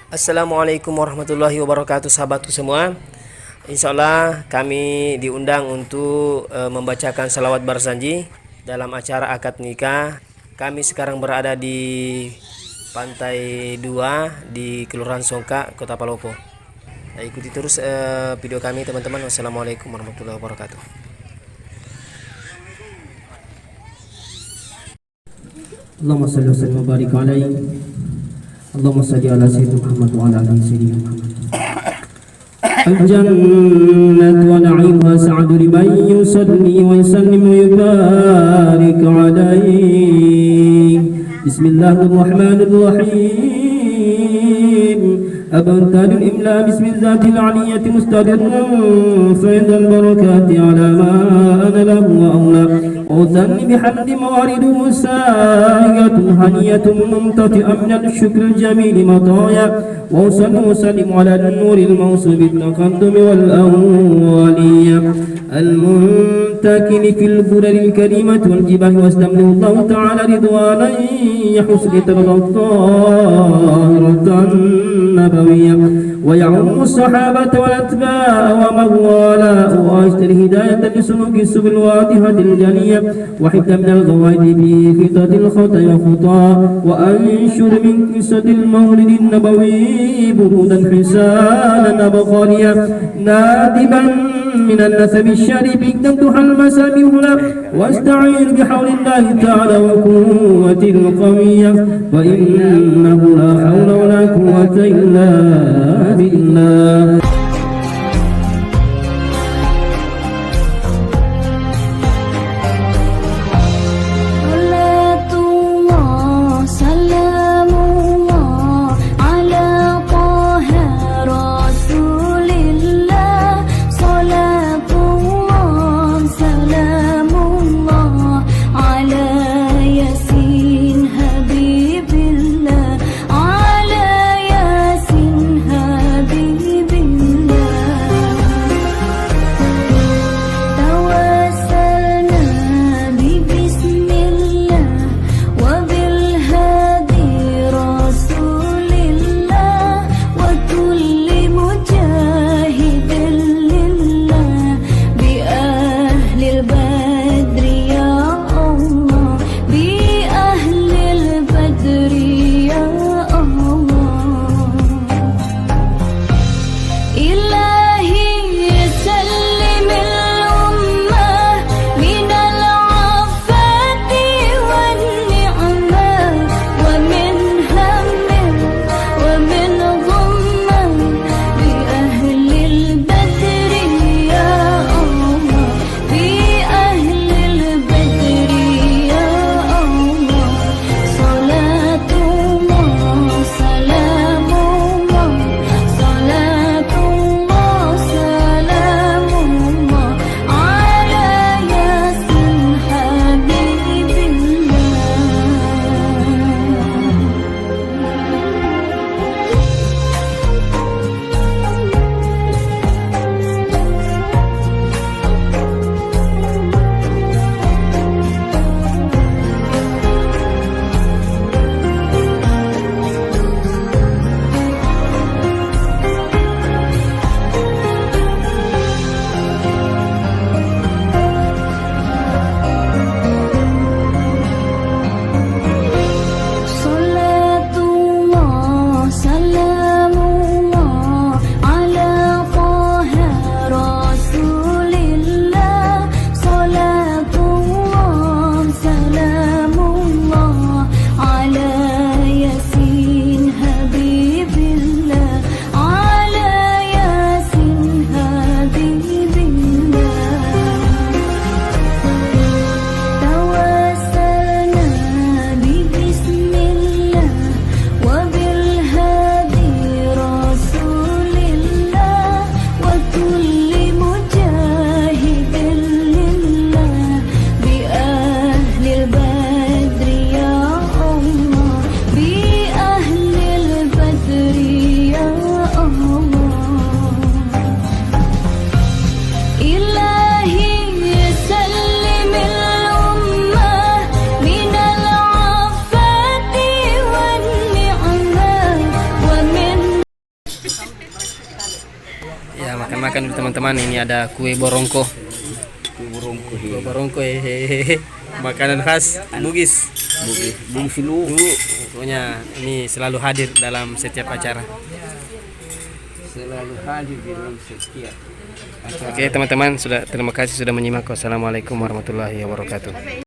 Assalamualaikum warahmatullahi wabarakatuh, sahabatku semua. Insya Allah kami diundang untuk membacakan salawat barsanji dalam acara akad nikah. Kami sekarang berada di Pantai 2 di Kelurahan Songka, Kota Palopo. Ikuti terus video kami teman-teman. Wassalamualaikum warahmatullahi wabarakatuh. Allahumma salli wa sallim wa barik alaihi. Allahumma salli ala sayyidina Muhammad wa ala ali sayyidina Muhammad. Al-jannatu wa na'imuha sa'adu liman yusalli wa yusallim wa yubarik alaihi. Bismillahirrahmanirrahim. أبتال الإملاء باسم الذات العلية مستدرا فإن البركات على ما أنا له وأولى أوثني بحمد موارده سائية هنية ممتطئة من الشكر الجميل مطايا وأصلي وسلم على النور الموصوب بالتقدم والأولية المنتكن في البرر الكريمة والجبال واستمنه الله تعالى رضوانا يحسن ترضى الطاهرة النبوية ويعم الصحابة والأتباع ومن والاه وأشتري هداية لسلوك السبل الواضحة الجلية وحفظ من الغوائد في خطة الخطأ وخطا وأنشر من قصة المولد النبوي برودا حسانا أبخاريا نادبا من النسب الشريف اكتمتها المسامع هنا واستعين بحول الله تعالى وقوته القوية فإنه لا حول ولا قوة إلا بالله. makan dulu teman-teman. Ini ada kue borongko. Kue borongko hehehe. Makanan khas Bugis. Bugis lu. Pokoknya ini selalu hadir dalam setiap acara. Selalu hadir di dalam setiap acara. Oke teman-teman, terima kasih sudah menyimak. Wassalamualaikum warahmatullahi wabarakatuh.